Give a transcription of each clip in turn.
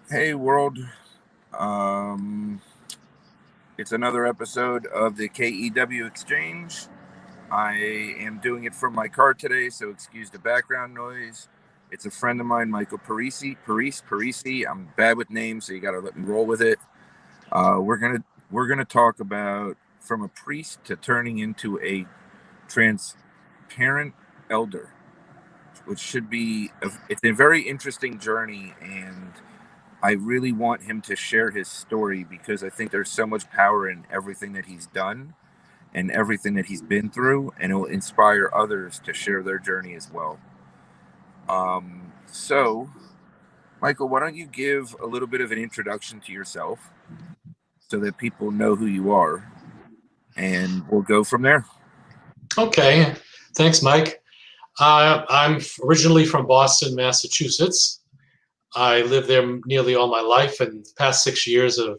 Hey world, um, it's another episode of the KEW Exchange. I am doing it from my car today, so excuse the background noise. It's a friend of mine, Michael Parise. I'm bad with names, so you got to let me roll with it. We're gonna talk about from a priest to turning into a transparent elder, which should be it's a very interesting journey, and I really want him to share his story because I think there's so much power in everything that he's done and everything that he's been through, and it will inspire others to share their journey as well. So, Michael, why don't you give a little bit of an introduction to yourself so that people know who you are, and we'll go from there. Okay, thanks, Mike. I'm originally from Boston, Massachusetts. I lived there nearly all my life, and the past 6 years have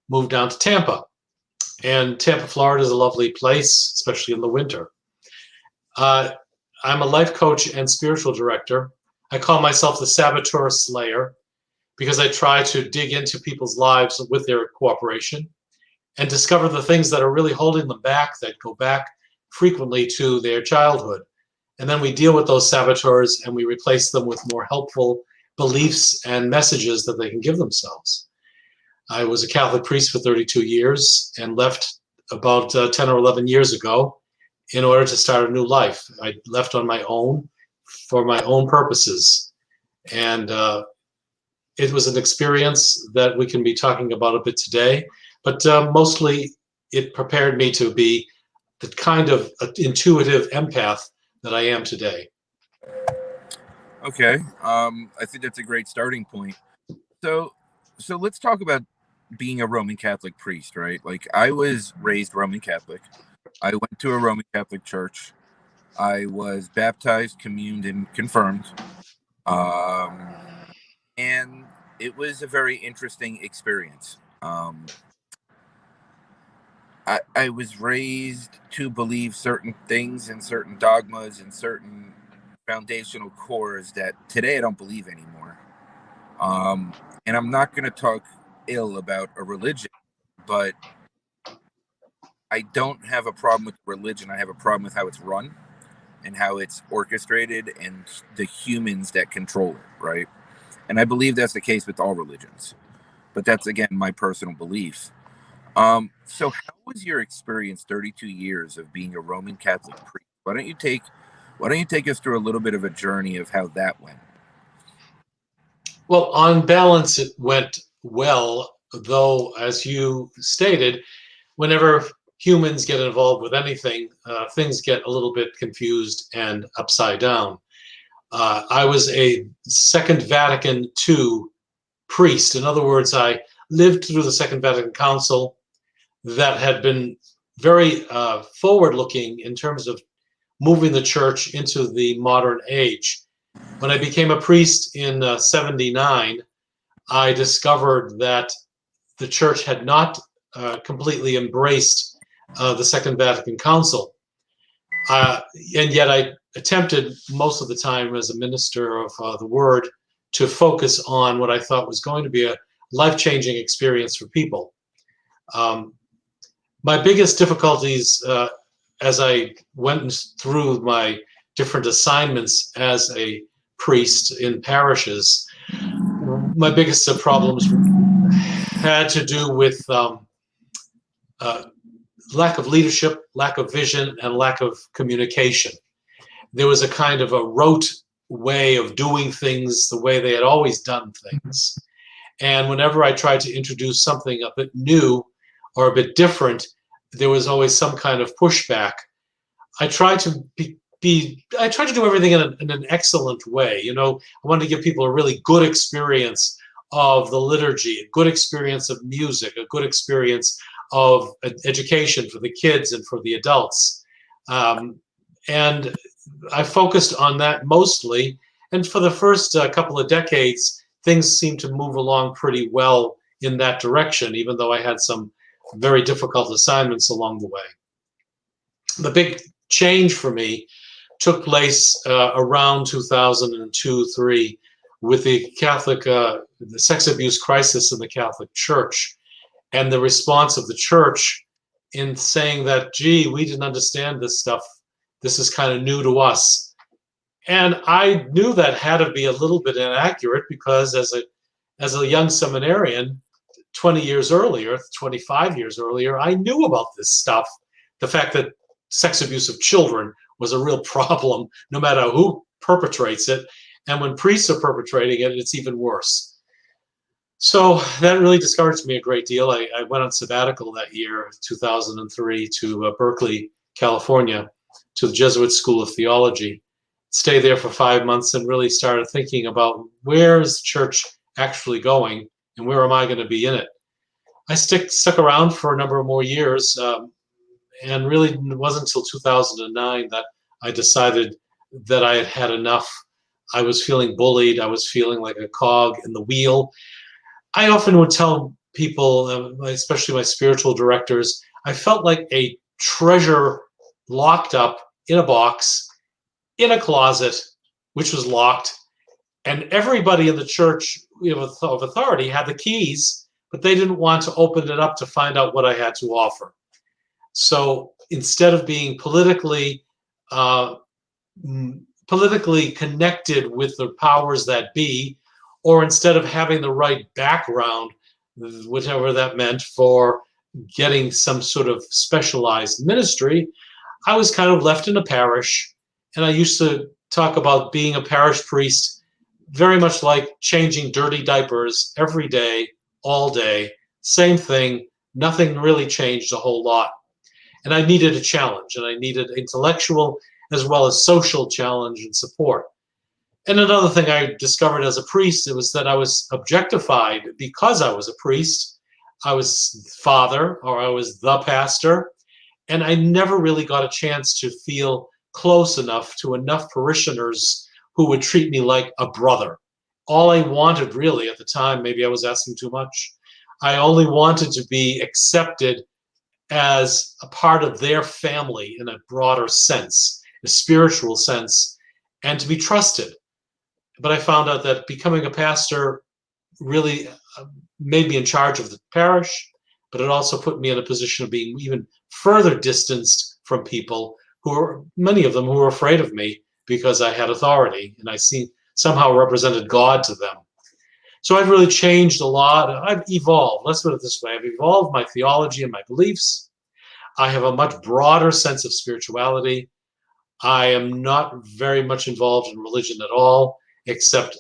moved down to Tampa. And Tampa, Florida is a lovely place, especially in the winter. Uh, I'm a life coach and spiritual director. I call myself the Saboteur Slayer because I try to dig into people's lives with their cooperation and discover the things that are really holding them back, that go back frequently to their childhood. And then we deal with those saboteurs and we replace them with more helpful beliefs and messages that they can give themselves. I was a Catholic priest for 32 years and left about 10 or 11 years ago in order to start a new life. I left on my own for my own purposes. And it was an experience that we can be talking about a bit today, but mostly it prepared me to be the kind of intuitive empath that I am today. Okay, I think that's a great starting point. So, so let's talk about being a Roman Catholic priest, right? Like I was raised Roman Catholic. I went to a Roman Catholic church. I was baptized, communed, and confirmed. Um, and it was a very interesting experience. I was raised to believe certain things and certain dogmas and certain foundational cores that today I don't believe anymore. Um, and I'm not going to talk ill about a religion, but I don't have a problem with religion. I have a problem with how it's run and how it's orchestrated and the humans that control it, right? And I believe that's the case with all religions. But that's again my personal belief. So how was your experience 32 years of being a Roman Catholic priest? Why don't you take us through a little bit of a journey of how that went? Well, on balance, it went well, though, as you stated, whenever humans get involved with anything, things get a little bit confused and upside down. I was a Second Vatican II priest. In other words, I lived through the Second Vatican Council that had been very forward looking in terms of moving the church into the modern age. When I became a priest in 79, I discovered that the church had not completely embraced the Second Vatican Council. And yet I attempted most of the time as a minister of the word to focus on what I thought was going to be a life-changing experience for people. Um, my biggest difficulties as I went through my different assignments as a priest in parishes, my biggest problems had to do with uh, lack of leadership, lack of vision, and lack of communication. There was a kind of a rote way of doing things the way they had always done things. And whenever I tried to introduce something a bit new or a bit different, there was always some kind of pushback. I tried to I tried to do everything in an excellent way. You know, I wanted to give people a really good experience of the liturgy, a good experience of music, a good experience of education for the kids and for the adults. And I focused on that mostly. And for the first couple of decades, things seemed to move along pretty well in that direction, even though I had some very difficult assignments along the way. The big change for me took place around 2002-3 with the Catholic, the sex abuse crisis in the Catholic Church, and the response of the church in saying that, gee, we didn't understand this stuff. This is kind of new to us. And I knew that had to be a little bit inaccurate because as a young seminarian, 20 years earlier, 25 years earlier, I knew about this stuff. The fact that sex abuse of children was a real problem, no matter who perpetrates it. And when priests are perpetrating it, it's even worse. So that really discouraged me a great deal. I went on sabbatical that year, 2003, to Berkeley, California, to the Jesuit School of Theology. Stayed there for 5 months and really started thinking about where is the church actually going and where am I going to be in it. I stuck around for a number of more years, and really it wasn't until 2009 that I decided that I had had enough. I was feeling bullied. I was feeling like a cog in the wheel. I often would tell people, especially my spiritual directors, I felt like a treasure locked up in a box, in a closet, which was locked. And everybody in the church of authority had the keys, but they didn't want to open it up to find out what I had to offer. So instead of being uh, politically connected with the powers that be, or instead of having the right background, whatever that meant, for getting some sort of specialized ministry, I was kind of left in a parish. And I used to talk about being a parish priest very much like changing dirty diapers every day, all day, same thing. Nothing really changed a whole lot. And I needed a challenge, and I needed intellectual as well as social challenge and support. And another thing I discovered as a priest, it was that I was objectified because I was a priest. I was father, or I was the pastor, and I never really got a chance to feel close enough to enough parishioners who would treat me like a brother. All I wanted really at the time, maybe I was asking too much, I only wanted to be accepted as a part of their family in a broader sense, a spiritual sense, and to be trusted. But I found out that becoming a pastor really made me in charge of the parish, but it also put me in a position of being even further distanced from people who were, many of them who were afraid of me because I had authority and I somehow represented God to them. So I've really changed a lot. I've evolved. Let's put it this way. I've evolved my theology and my beliefs. I have a much broader sense of spirituality. I am not very much involved in religion at all, except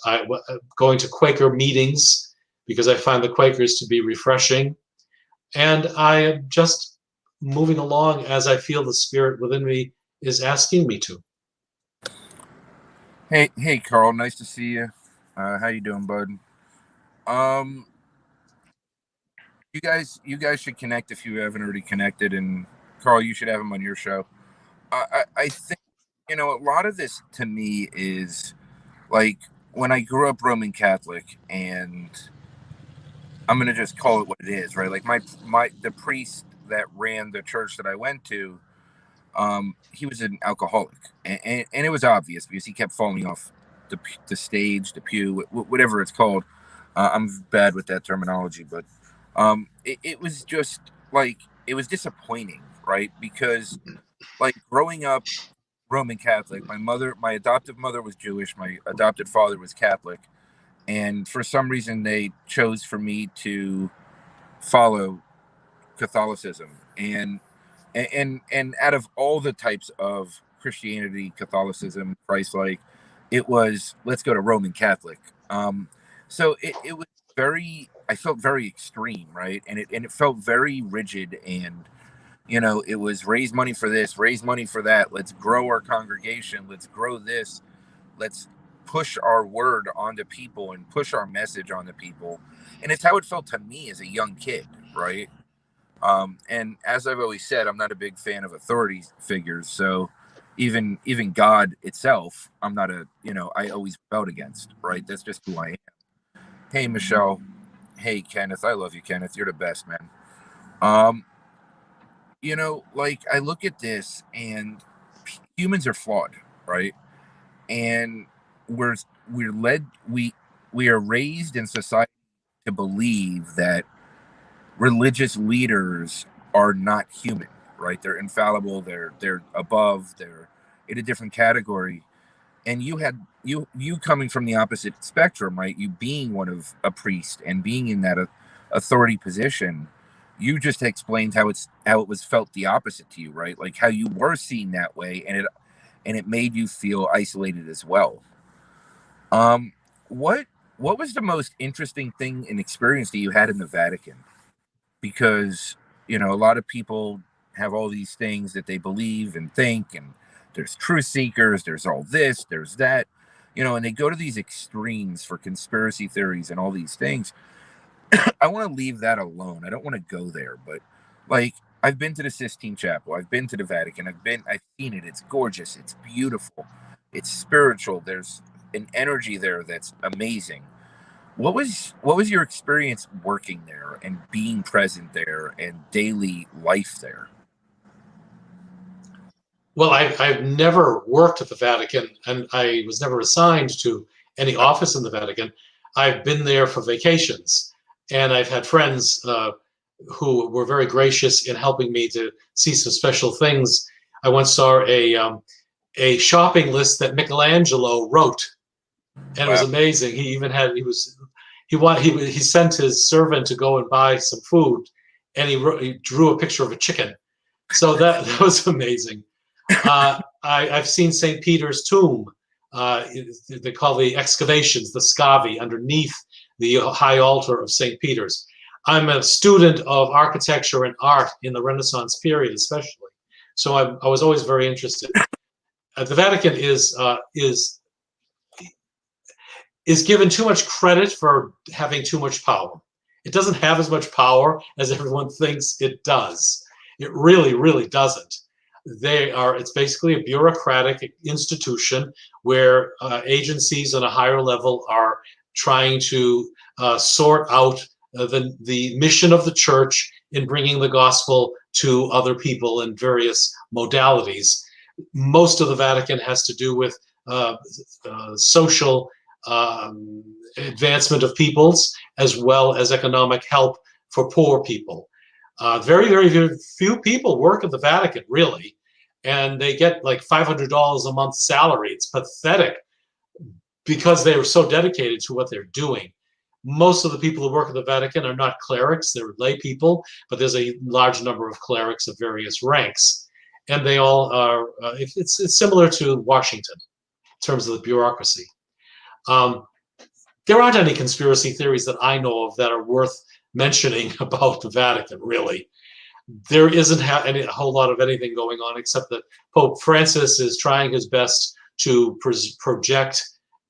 going to Quaker meetings because I find the Quakers to be refreshing. And I am just moving along as I feel the spirit within me is asking me to. Hey, Carl. Nice to see you. How you doing, bud? Um, you guys should connect if you haven't already connected, and Carl, you should have him on your show. I think a lot of this to me is like when I grew up Roman Catholic, and I'm gonna just call it what it is, right? Like my the priest that ran the church that I went to, he was an alcoholic, and it was obvious because he kept falling off the stage, the pew, whatever it's called. I'm bad with that terminology, but it was just like it was disappointing, right? Because like growing up Roman Catholic, my adoptive mother was Jewish, my adopted father was Catholic, and for some reason they chose for me to follow Catholicism, and out of all the types of Christianity, Catholicism, Christ-like, it was let's go to Roman Catholic. So it was very, I felt very extreme, right? And it felt very rigid, and it was raise money for this, raise money for that. Let's grow our congregation. Let's grow this. Let's push our word onto people and push our message onto people. And it's how it felt to me as a young kid, right? And as I've always said, I'm not a big fan of authority figures. So even God itself, I'm not I always felt against, right? That's just who I am. Hey, Michelle. Hey, Kenneth. I love you, Kenneth. You're the best, man. Um, like I look at this and humans are flawed, right? And we're we're led we we are raised in society to believe that religious leaders are not human, right? They're infallible, they're above, they're in a different category. And you coming from the opposite spectrum, right? You being one of a priest and being in that authority position, you just explained how it was felt the opposite to you, right? Like how you were seen that way, and it made you feel isolated as well. Um, what what was the most interesting thing and experience that you had in the Vatican? Because a lot of people have all these things that they believe and think, and there's truth seekers, there's all this, there's that, and they go to these extremes for conspiracy theories and all these things. I want to leave that alone. I don't want to go there, but like, I've been to the Sistine Chapel, I've been to the Vatican, I've seen it. It's gorgeous, it's beautiful, it's spiritual. There's an energy there that's amazing. What was your experience working there and being present there and daily life there? Well, I've never worked at the Vatican, and I was never assigned to any office in the Vatican. I've been there for vacations, and I've had friends who were very gracious in helping me to see some special things. I once saw a shopping list that Michelangelo wrote, and it was Wow. amazing. He even had he sent his servant to go and buy some food, and he drew a picture of a chicken. So that was amazing. I've seen St. Peter's tomb. They call the excavations the scavi underneath the high altar of St. Peter's. I'm a student of architecture and art in the Renaissance period, especially. So I was always very interested. The Vatican is given too much credit for having too much power. It doesn't have as much power as everyone thinks it does. It really, really doesn't. It's basically a bureaucratic institution where agencies on a higher level are trying to sort out the mission of the church in bringing the gospel to other people in various modalities. Most of the Vatican has to do with social advancement of peoples, as well as economic help for poor people. Very, very few people work at the Vatican, really, and they get like $500 a month salary. It's pathetic because they are so dedicated to what they're doing. Most of the people who work at the Vatican are not clerics, they're lay people, but there's a large number of clerics of various ranks. And they all are, it's similar to Washington in terms of the bureaucracy. There aren't any conspiracy theories that I know of that are worth mentioning about the Vatican, really. There isn't a whole lot of anything going on, except that Pope Francis is trying his best to project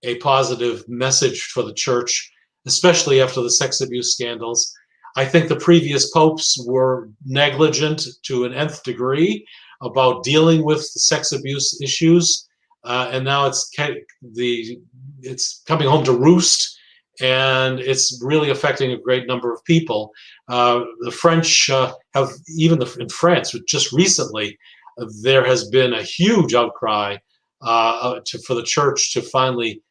a positive message for the church, especially after the sex abuse scandals. I think the previous popes were negligent to an nth degree about dealing with the sex abuse issues, and now it's coming home to roost, and it's really affecting a great number of people. The French have, even in France, just recently, there has been a huge outcry for the church to finally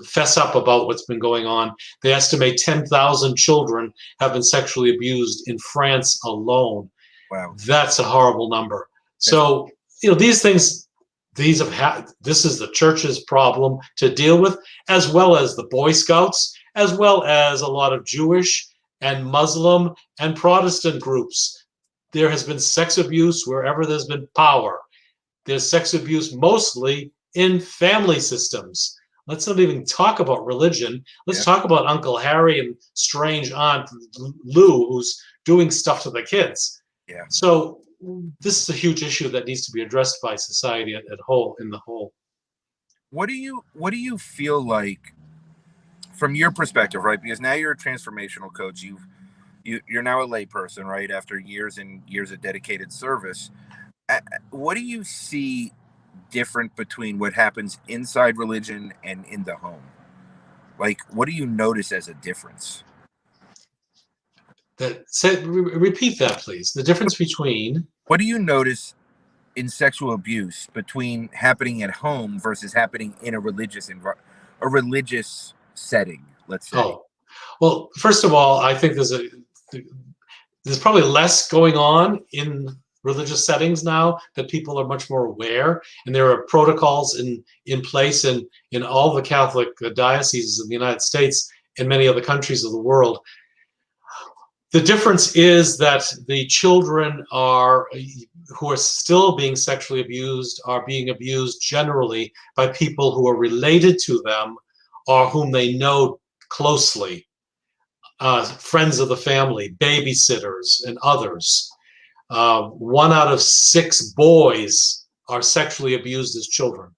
fess up about what's been going on. They estimate 10,000 children have been sexually abused in France alone. Wow. That's a horrible number. So, these things, this is the church's problem to deal with, as well as the Boy Scouts, as well as a lot of Jewish and Muslim and Protestant groups. There has been sex abuse wherever there's been power. There's sex abuse mostly in family systems. Let's not even talk about religion. Let's talk about Uncle Harry and strange Aunt Lou, who's doing stuff to the kids. Yeah. So this is a huge issue that needs to be addressed by society in the whole. What do you feel like, from your perspective, right? Because now you're a transformational coach. You're now a layperson, right? After years and years of dedicated service, what do you see different between what happens inside religion and in the home? Like, what do you notice as a difference? Repeat that, please. The difference between. What do you notice in sexual abuse between happening at home versus happening in a religious setting, let's say? Oh, well, first of all, I think there's probably less going on in religious settings now, that people are much more aware, and there are protocols in place in all the Catholic dioceses in the United States and many other countries of the world. The difference is that the children who are still being sexually abused are being abused generally by people who are related to them or whom they know closely, friends of the family, babysitters, and others. 1 out of 6 boys are sexually abused as children.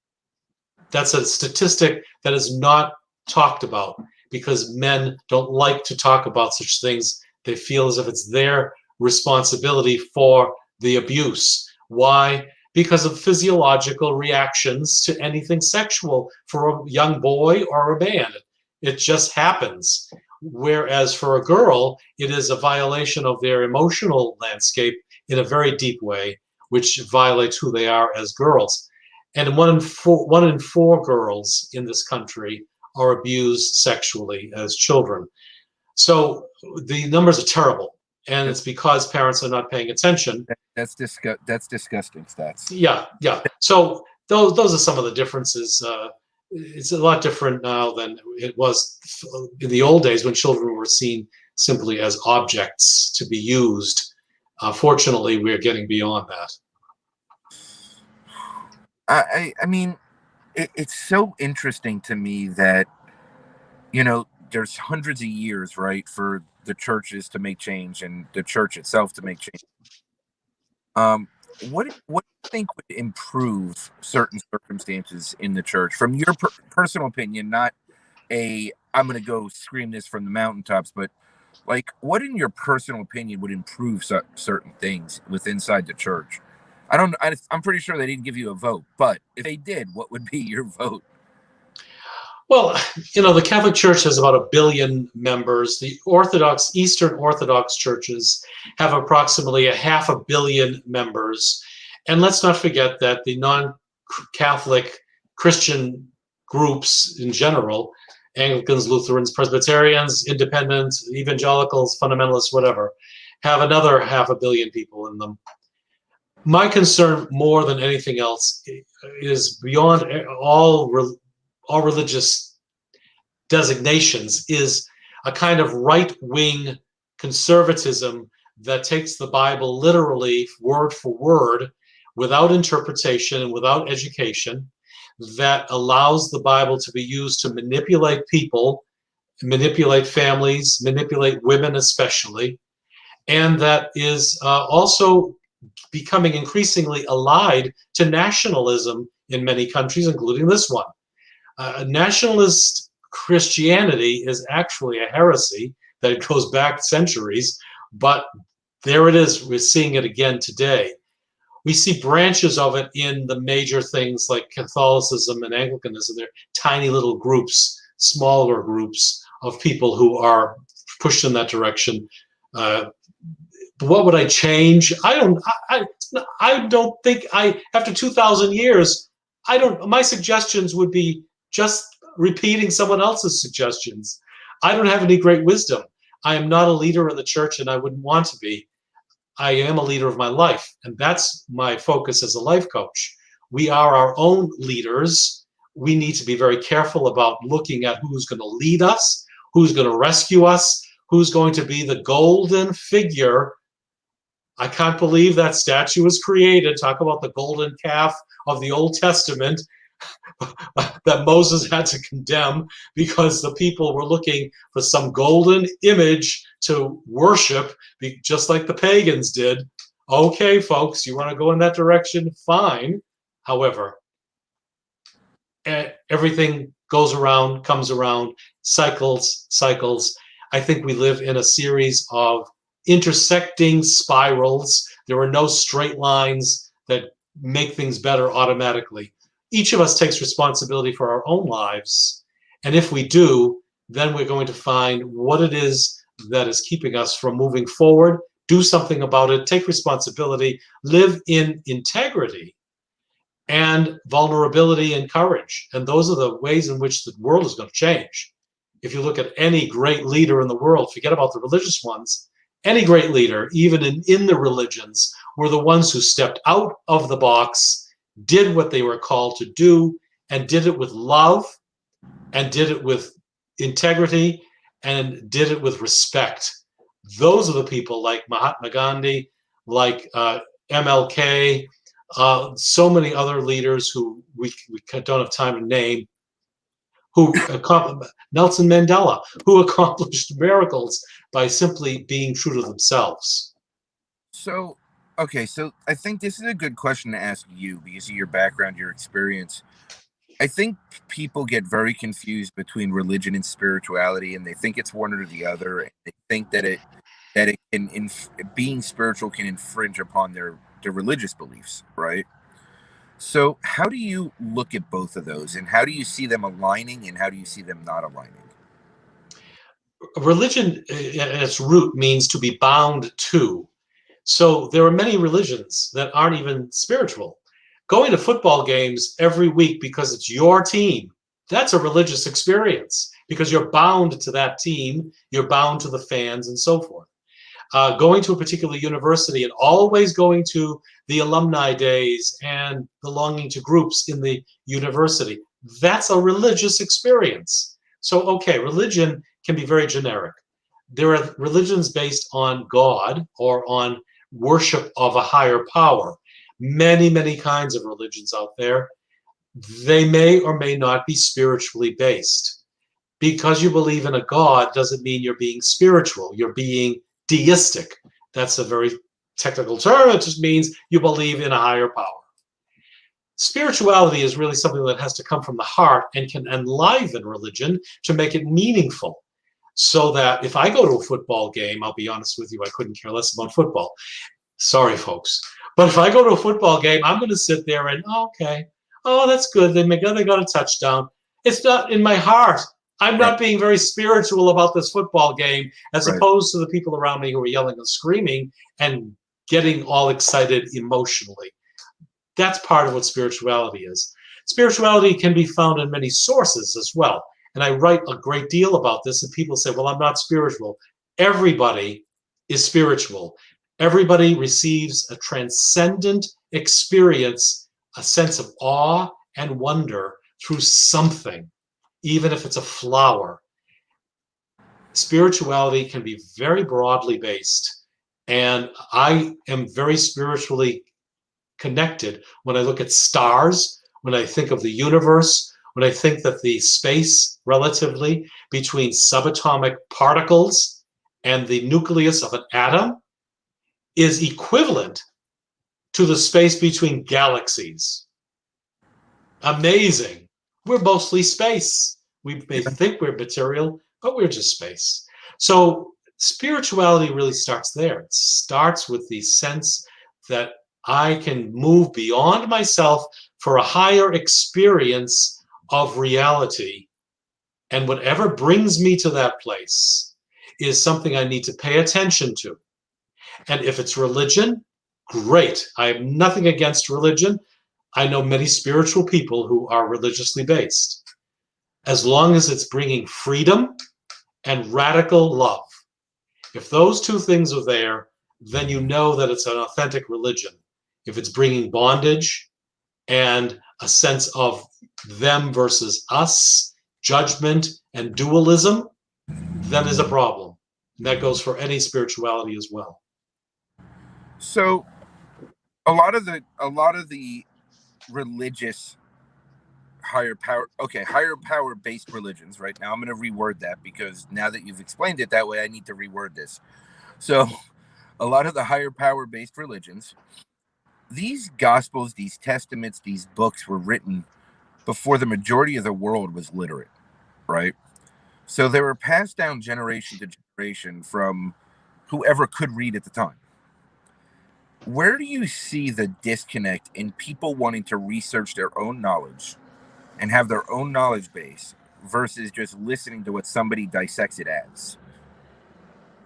That's a statistic that is not talked about because men don't like to talk about such things. They feel as if it's their responsibility for the abuse. Why? Because of physiological reactions to anything sexual for a young boy or a man. It just happens. Whereas for a girl, it is a violation of their emotional landscape in a very deep way, which violates who they are as girls. And 1 in 4 girls in this country are abused sexually as children. So the numbers are terrible, and it's because parents are not paying attention. That's disgusting stats. Yeah. So those are some of the differences. It's a lot different now than it was in the old days when children were seen simply as objects to be used. Fortunately, we're getting beyond that. I mean, it's so interesting to me that, there's hundreds of years, right, for the churches to make change and the church itself to make change. What do you think would improve certain circumstances in the church, from your personal opinion? Not I'm going to go scream this from the mountaintops, but like, what in your personal opinion would improve certain things inside the church? I'm pretty sure they didn't give you a vote, but if they did, what would be your vote? Well, the Catholic Church has about 1 billion members. The Eastern Orthodox churches have approximately 500 million members. And let's not forget that the non-Catholic Christian groups in general, Anglicans, Lutherans, Presbyterians, Independents, Evangelicals, Fundamentalists, whatever, have another 500 million people in them. My concern more than anything else is beyond all religious designations, is a kind of right-wing conservatism that takes the Bible literally, word for word, without interpretation and without education, that allows the Bible to be used to manipulate people, manipulate families, manipulate women especially, and that is also becoming increasingly allied to nationalism in many countries, including this one. Nationalist Christianity is actually a heresy that goes back centuries, but there it is. We're seeing it again today. We see branches of it in the major things like Catholicism and Anglicanism. They're tiny little groups, smaller groups of people who are pushed in that direction. What would I change? I don't think after 2,000 years, my suggestions would be just repeating someone else's suggestions. I don't have any great wisdom. I am not a leader in the church, and I wouldn't want to be. I am a leader of my life, and that's my focus as a life coach. We are our own leaders. We need to be very careful about looking at who's going to lead us, who's going to rescue us, who's going to be the golden figure. I can't believe that statue was created. Talk about the golden calf of the Old Testament that Moses had to condemn because the people were looking for some golden image to worship, just like the pagans did. Okay, folks, you want to go in that direction? Fine. However, everything goes around, comes around, cycles. I think we live in a series of intersecting spirals. There are no straight lines that make things better automatically. Each of us takes responsibility for our own lives. And if we do, then we're going to find what it is that is keeping us from moving forward, do something about it, take responsibility, live in integrity and vulnerability and courage. And those are the ways in which the world is going to change. If you look at any great leader in the world, forget about the religious ones, any great leader, even in the religions, were the ones who stepped out of the box, did what they were called to do, and did it with love, and did it with integrity, and did it with respect. Those are the people like Mahatma Gandhi, like MLK, so many other leaders who we don't have time to name, who Nelson Mandela, who accomplished miracles by simply being true to themselves. So, okay, so I think this is a good question to ask you because of your background, your experience. I think people get very confused between religion and spirituality, and they think it's one or the other. And they think that it can being spiritual can infringe upon their religious beliefs, right? So, how do you look at both of those, and how do you see them aligning, and how do you see them not aligning? Religion, at its root, means to be bound to. So there are many religions that aren't even spiritual. Going to football games every week because it's your team, that's a religious experience because you're bound to that team, you're bound to the fans, and so forth. Going to a particular university and always going to the alumni days and belonging to groups in the university, that's a religious experience. So, okay, religion can be very generic. There are religions based on God or on worship of a higher power. Many, many kinds of religions out there. They may or may not be spiritually based. Because you believe in a God doesn't mean you're being spiritual. You're being deistic. That's a very technical term. It just means you believe in a higher power. Spirituality is really something that has to come from the heart and can enliven religion to make it meaningful. So that if I go to a football game, I'll be honest with you, I couldn't care less about football. Sorry, folks. But if I go to a football game, I'm going to sit there and, okay, oh, that's good. They got a touchdown. It's not in my heart. I'm Right, not being very spiritual about this football game, as right. opposed to the people around me who are yelling and screaming and getting all excited emotionally. That's part of what spirituality is. Spirituality can be found in many sources as well. And I write a great deal about this, and people say, well, I'm not spiritual. Everybody is spiritual. Everybody receives a transcendent experience, a sense of awe and wonder through something, even if it's a flower. Spirituality can be very broadly based. And I am very spiritually connected when I look at stars, when I think of the universe, when I think that the space relatively between subatomic particles and the nucleus of an atom is equivalent to the space between galaxies. Amazing. We're mostly space. We may Yeah. think we're material, but we're just space. So spirituality really starts there. It starts with the sense that I can move beyond myself for a higher experience of reality. And whatever brings me to that place is something I need to pay attention to. And if it's religion, great. I have nothing against religion. I know many spiritual people who are religiously based. As long as it's bringing freedom and radical love. If those two things are there, then you know that it's an authentic religion. If it's bringing bondage and a sense of them versus us, judgment and dualism, then there's a problem. And that goes for any spirituality as well. So, a lot of the religious higher power based religions. Right now, I'm going to reword that because now that you've explained it that way, I need to reword this. So, a lot of the higher power based religions, these gospels, these testaments, these books were written before the majority of the world was literate, right? So they were passed down generation to generation from whoever could read at the time. Where do you see the disconnect in people wanting to research their own knowledge and have their own knowledge base versus just listening to what somebody dissects it as?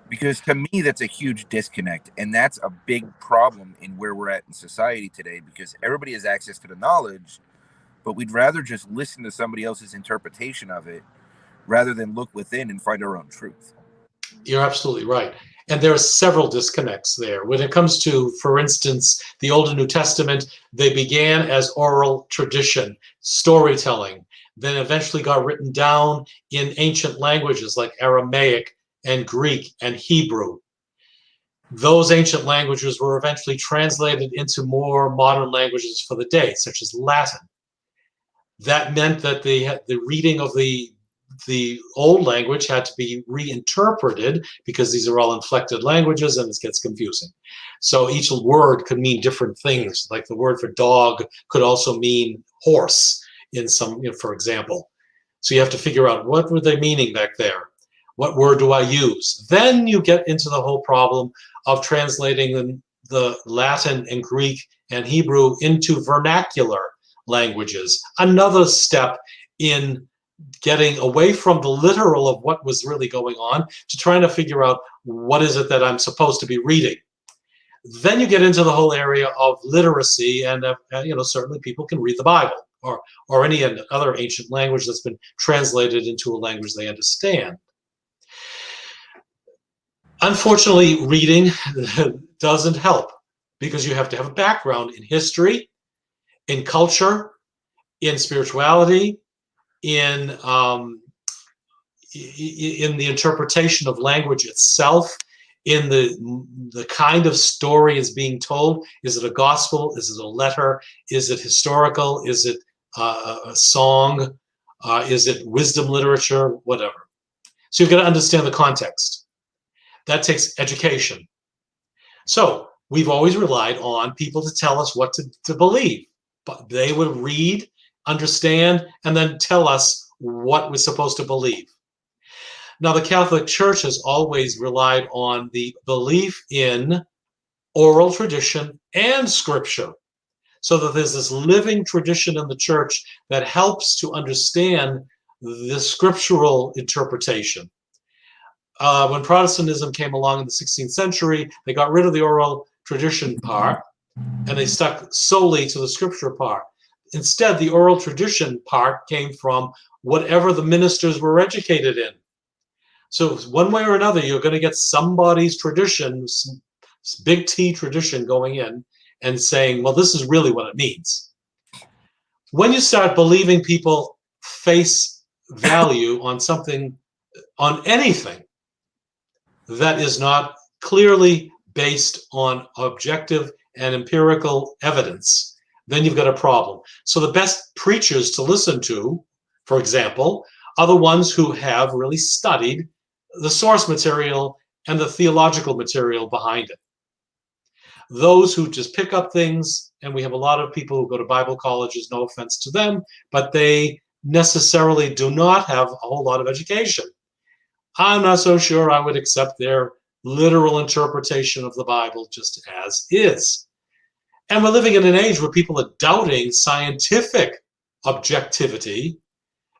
Because to me, that's a huge disconnect. And that's a big problem in where we're at in society today because everybody has access to the knowledge, but we'd rather just listen to somebody else's interpretation of it rather than look within and find our own truth. You're absolutely right. And there are several disconnects there. When it comes to, for instance, the Old and New Testament, they began as oral tradition, storytelling, then eventually got written down in ancient languages like Aramaic and Greek and Hebrew. Those ancient languages were eventually translated into more modern languages for the day, such as Latin. That meant that the reading of the old language had to be reinterpreted because these are all inflected languages and it gets confusing. So each word could mean different things. Like the word for dog could also mean horse in some, for example. So you have to figure out what were they meaning back there? What word do I use? Then you get into the whole problem of translating the Latin and Greek and Hebrew into vernacular languages. Another step in getting away from the literal of what was really going on to trying to figure out what is it that I'm supposed to be reading. Then you get into the whole area of literacy, and certainly people can read the Bible or any other ancient language that's been translated into a language they understand. Unfortunately, reading doesn't help because you have to have a background in history, in culture, in spirituality, in the interpretation of language itself, in the kind of story is being told. Is it a gospel? Is it a letter? Is it historical? Is it a song? Is it wisdom literature? Whatever. So you've got to understand the context. That takes education. So we've always relied on people to tell us what to believe. But they would read, understand, and then tell us what we're supposed to believe. Now, the Catholic Church has always relied on the belief in oral tradition and scripture, so that there's this living tradition in the church that helps to understand the scriptural interpretation. When Protestantism came along in the 16th century, they got rid of the oral tradition part, and they stuck solely to the scripture part. Instead, the oral tradition part came from whatever the ministers were educated in. So one way or another, you're going to get somebody's tradition, big T tradition going in and saying, well, this is really what it means. When you start believing people face value on something, on anything that is not clearly based on objective and empirical evidence, then you've got a problem. So the best preachers to listen to, for example, are the ones who have really studied the source material and the theological material behind it. Those who just pick up things, and we have a lot of people who go to Bible colleges, no offense to them, but they necessarily do not have a whole lot of education. I'm not so sure I would accept their literal interpretation of the Bible just as is. And we're living in an age where people are doubting scientific objectivity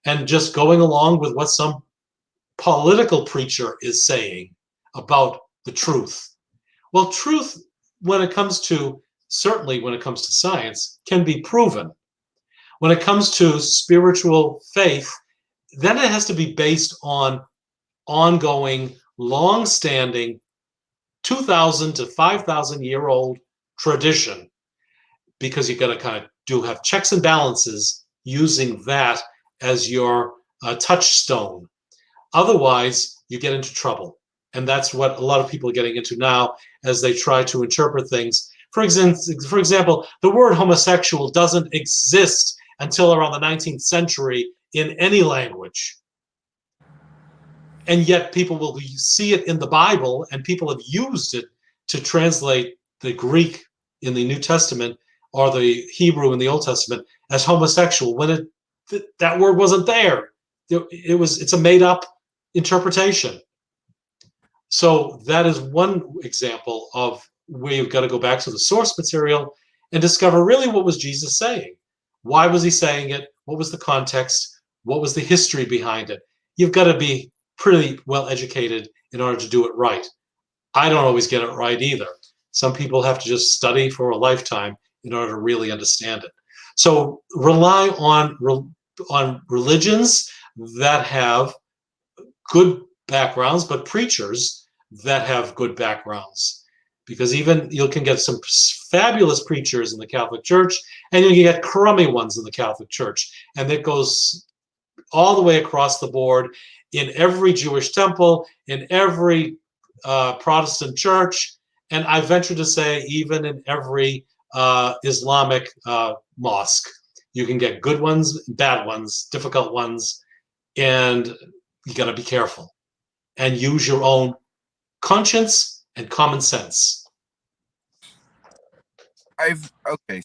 and just going along with what some political preacher is saying about the truth. Well, truth, certainly when it comes to science, can be proven. When it comes to spiritual faith, then it has to be based on ongoing, long-standing, 2,000 to 5,000 year old tradition, because you've got to kind of have checks and balances using that as your touchstone. Otherwise, you get into trouble. And that's what a lot of people are getting into now as they try to interpret things. For example, the word homosexual doesn't exist until around the 19th century in any language. And yet people will see it in the Bible, and people have used it to translate the Greek in the New Testament or the Hebrew in the Old Testament as homosexual when that word wasn't there. It's a made-up interpretation. So that is one example of where you've got to go back to the source material and discover really what was Jesus saying. Why was he saying it? What was the context? What was the history behind it? You've got to be pretty well educated in order to do it right. I don't always get it right either. Some people have to just study for a lifetime in order to really understand it. So rely on religions that have good backgrounds, but preachers that have good backgrounds. Because even you can get some fabulous preachers in the Catholic Church, and you can get crummy ones in the Catholic Church. And it goes all the way across the board in every Jewish temple, in every Protestant church, and I venture to say even in every Islamic mosque. You can get good ones, bad ones, difficult ones, and you got to be careful and use your own conscience and common sense.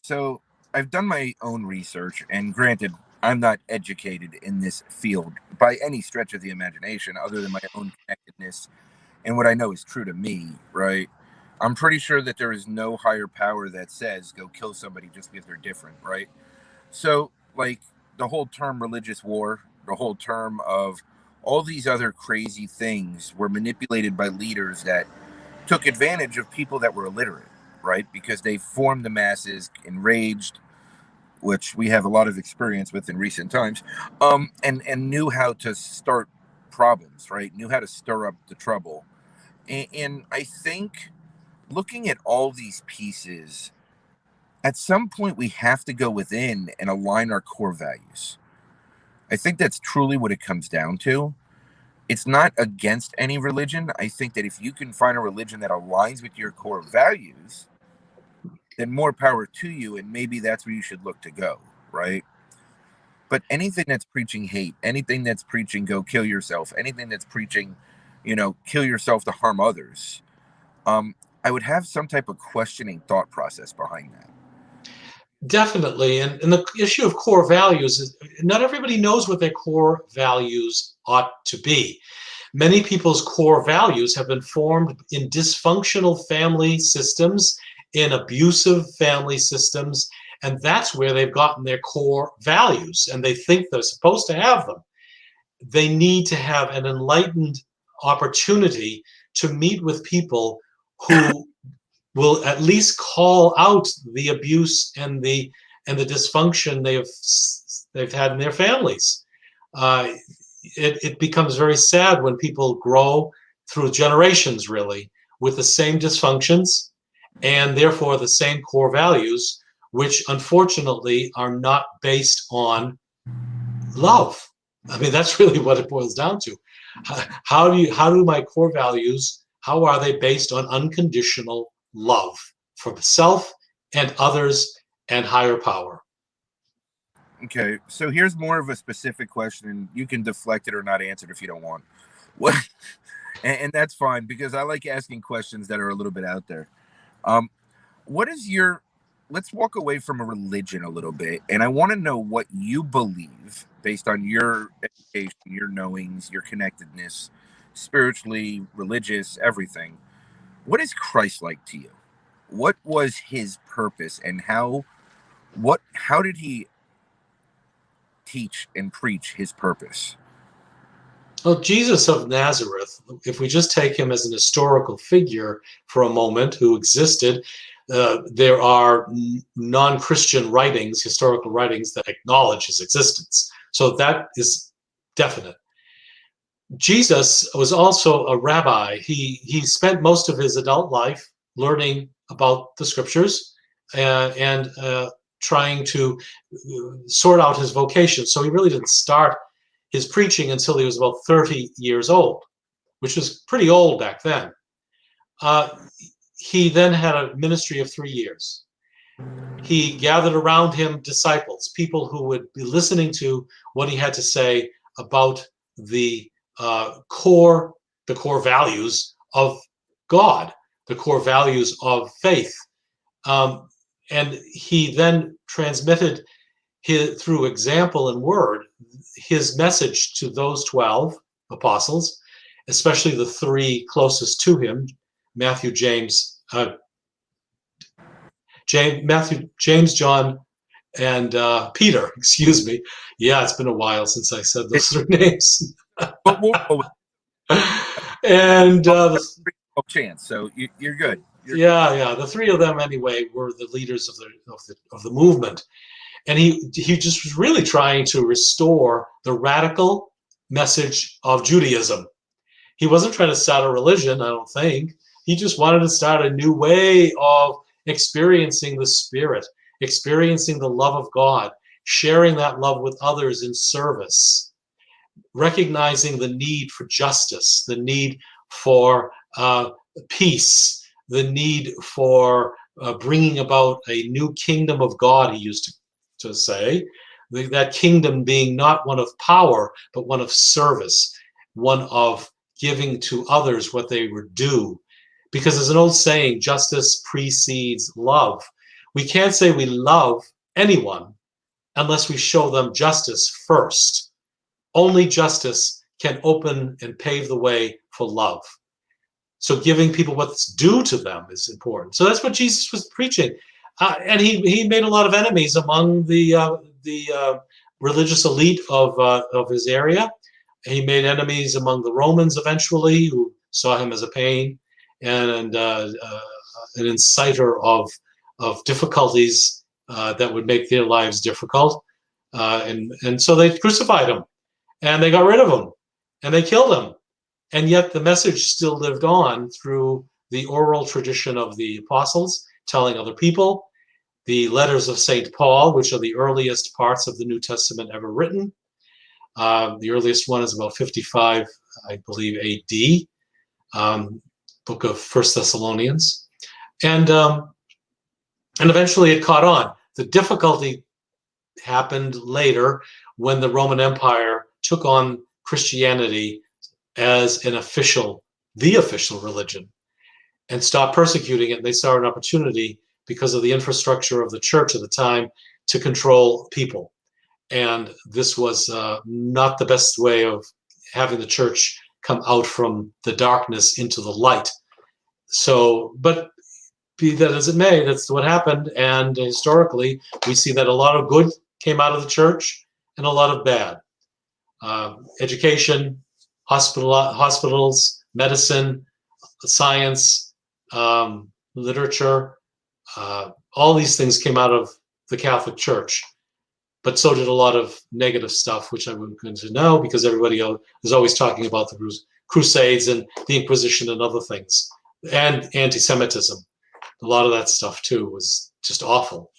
So I've done my own research, and granted, I'm not educated in this field by any stretch of the imagination, other than my own connectedness and what I know is true to me, right? I'm pretty sure that there is no higher power that says go kill somebody just because they're different, right? So, like, the whole term religious war, the whole term of all these other crazy things were manipulated by leaders that took advantage of people that were illiterate, right? Because they formed the masses, enraged, which we have a lot of experience with in recent times, and knew how to start problems, right? Knew how to stir up the trouble. And I think looking at all these pieces, at some point we have to go within and align our core values. I think that's truly what it comes down to. It's not against any religion. I think that if you can find a religion that aligns with your core values, then more power to you, and maybe that's where you should look to go, right? But anything that's preaching hate, anything that's preaching go kill yourself, anything that's preaching, kill yourself to harm others, I would have some type of questioning thought process behind that. Definitely. And the issue of core values is not everybody knows what their core values ought to be. Many people's core values have been formed in dysfunctional family systems, in abusive family systems, and that's where they've gotten their core values, and they think they're supposed to have them. They need to have an enlightened opportunity to meet with people who will at least call out the abuse and the dysfunction they've had in their families. It becomes very sad when people grow through generations, really, with the same dysfunctions and therefore the same core values, which unfortunately are not based on love. I mean, that's really what it boils down to. How do my core values, how are they based on unconditional love for self and others and higher power? Okay, so here's more of a specific question, and you can deflect it or not answer it if you don't want. What? And that's fine, because I like asking questions that are a little bit out there. What is your? Let's walk away from a religion a little bit, and I want to know what you believe based on your education, your knowings, your connectedness, spiritually, religious, everything. What is Christ like to you? What was his purpose, and how did he teach and preach his purpose? Well, Jesus of Nazareth, if we just take him as an historical figure for a moment who existed, there are non-Christian writings, historical writings, that acknowledge his existence. So that is definite. Jesus was also a rabbi. He spent most of his adult life learning about the scriptures and trying to sort out his vocation. So he really didn't start his preaching until he was about 30 years old, which was pretty old back then. He then had a ministry of 3 years. He gathered around him disciples, people who would be listening to what he had to say about the core values of God, the core values of faith. And he then transmitted through example and word his message to those 12 apostles, especially the three closest to him, James, John, and Peter. Excuse me. Yeah, it's been a while since I said those three names. And chance, so you're good. Yeah. The three of them, anyway, were the leaders of the movement. And he just was really trying to restore the radical message of Judaism He wasn't trying to start a religion, I don't think. He just wanted to start a new way of experiencing the Spirit, experiencing the love of God, sharing that love with others in service, recognizing the need for justice, the need for peace, the need for bringing about a new kingdom of God, he used to say. That kingdom being not one of power, but one of service, one of giving to others what they were due. Because there's an old saying, justice precedes love. We can't say we love anyone unless we show them justice first. Only justice can open and pave the way for love. So giving people what's due to them is important. So that's what Jesus was preaching. And he made a lot of enemies among the religious elite of his area. He made enemies among the Romans eventually, who saw him as a pain and an inciter of difficulties that would make their lives difficult. And so they crucified him, and they got rid of him, and they killed him. And yet the message still lived on through the oral tradition of the apostles, telling other people, the letters of St. Paul, which are the earliest parts of the New Testament ever written. The earliest one is about 55, I believe, AD, book of First Thessalonians. And eventually it caught on. The difficulty happened later when the Roman Empire took on Christianity as the official religion and stopped persecuting it. They saw an opportunity because of the infrastructure of the church at the time to control people. And this was not the best way of having the church come out from the darkness into the light. So, but be that as it may, that's what happened. And historically, we see that a lot of good came out of the church and a lot of bad. Education, hospitals, medicine, science, literature, all these things came out of the Catholic Church. But so did a lot of negative stuff, which I wouldn't go into now because everybody is always talking about the Crusades and the Inquisition and other things, and anti-Semitism. A lot of that stuff too was just awful.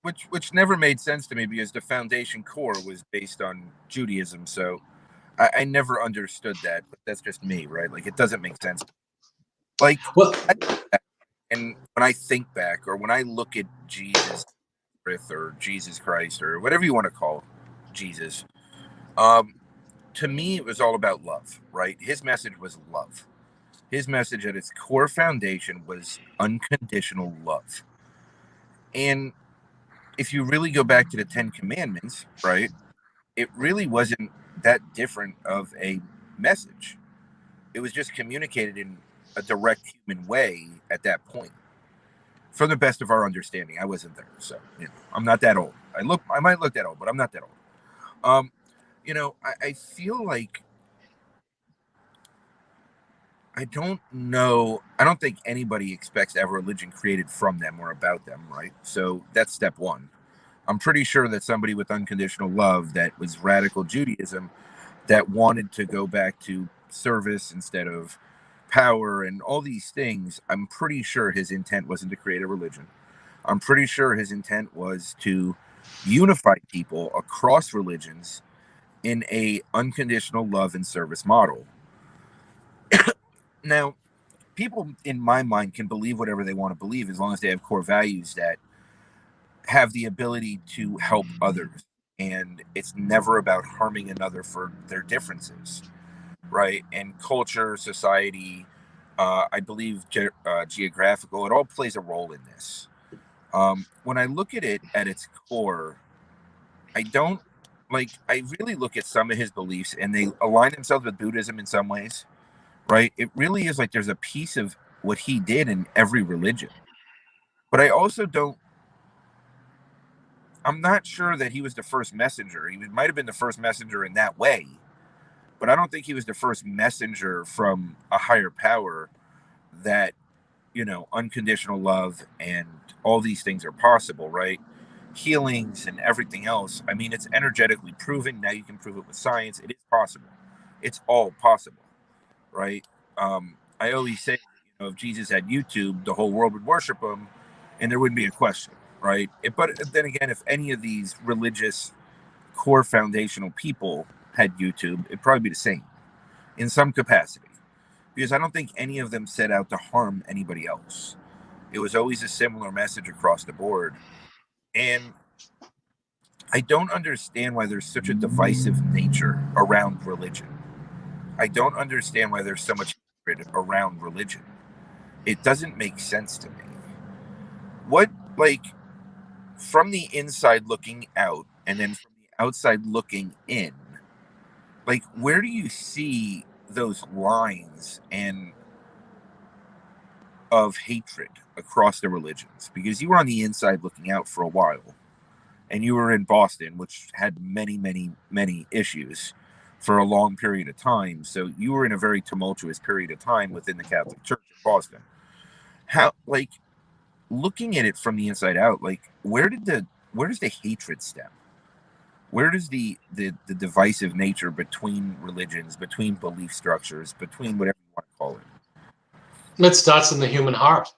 Which never made sense to me because the foundation core was based on Judaism. So I never understood that, but that's just me, right? Like, it doesn't make sense. Like, well, and when I think back, or when I look at Jesus or Jesus Christ, or whatever you want to call Jesus, to me, it was all about love, right? His message was love. His message at its core foundation was unconditional love. And if you really go back to the Ten Commandments, right, it really wasn't that different of a message. It was just communicated in a direct human way at that point. From the best of our understanding, I wasn't there, so I'm not that old. I might look that old, but I'm not that old. I feel like I don't know. I don't think anybody expects to have a religion created from them or about them, right? So that's step one. I'm pretty sure that somebody with unconditional love that was radical Judaism that wanted to go back to service instead of power and all these things, I'm pretty sure his intent wasn't to create a religion. I'm pretty sure his intent was to unify people across religions in a unconditional love and service model. Now, people in my mind can believe whatever they want to believe as long as they have core values that have the ability to help others. And it's never about harming another for their differences, right? And culture, society, I believe geographical, it all plays a role in this. When I look at it at its core, I don't I really look at some of his beliefs and they align themselves with Buddhism in some ways, right? It really is like there's a piece of what he did in every religion. But I also don't, I'm not sure that he was the first messenger. He might have been the first messenger in that way, but I don't think he was the first messenger from a higher power that, unconditional love and all these things are possible, right? Healings and everything else. I mean, it's energetically proven. Now you can prove it with science. It is possible. It's all possible. right? I always say, if Jesus had YouTube, the whole world would worship him, and there wouldn't be a question, right? But then again, if any of these religious core foundational people had YouTube, it'd probably be the same in some capacity, because I don't think any of them set out to harm anybody else. It was always a similar message across the board. And I don't understand why there's such a divisive nature around religion. I don't understand why there's so much hatred around religion. It doesn't make sense to me. What, like, from the inside looking out and then from the outside looking in, like, where do you see those lines and of hatred across the religions? Because you were on the inside looking out for a while, and you were in Boston, which had many, many, many issues for a long period of time. So you were in a very tumultuous period of time within the Catholic Church in Boston. How, like, looking at it from the inside out, like, where does the hatred stem? Where does the divisive nature between religions, between belief structures, between whatever you want to call it? It starts in the human heart.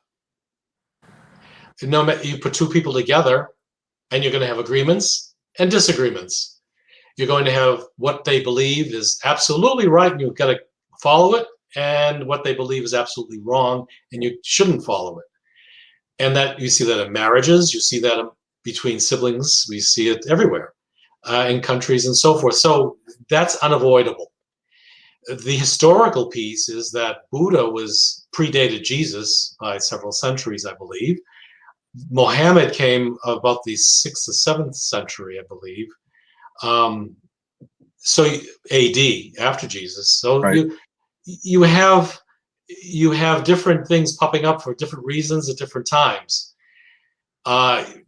No, you put two people together, and you're going to have agreements and disagreements. You're going to have what they believe is absolutely right, and you've got to follow it, and what they believe is absolutely wrong, and you shouldn't follow it. And that you see that in marriages, you see that between siblings, we see it everywhere, in countries and so forth. So that's unavoidable. The historical piece is that Buddha predated Jesus by several centuries, I believe. Mohammed came about the 6th or 7th century, I believe. So AD, after Jesus. So Right. you have different things popping up for different reasons at different times.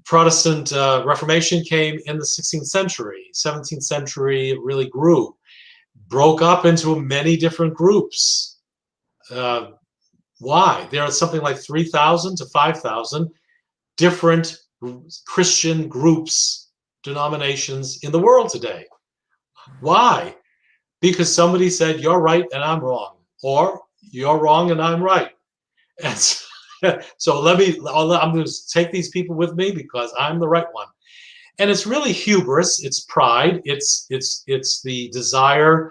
Protestant Reformation came in the 16th century. 17th century, it really grew, broke up into many different groups. Why? There are something like 3,000 to 5,000 different Christian groups, denominations in the world today. Why? Because somebody said, you're right and I'm wrong, or you're wrong and I'm right. And so I'm going to take these people with me because I'm the right one. And it's really hubris, it's pride, it's the desire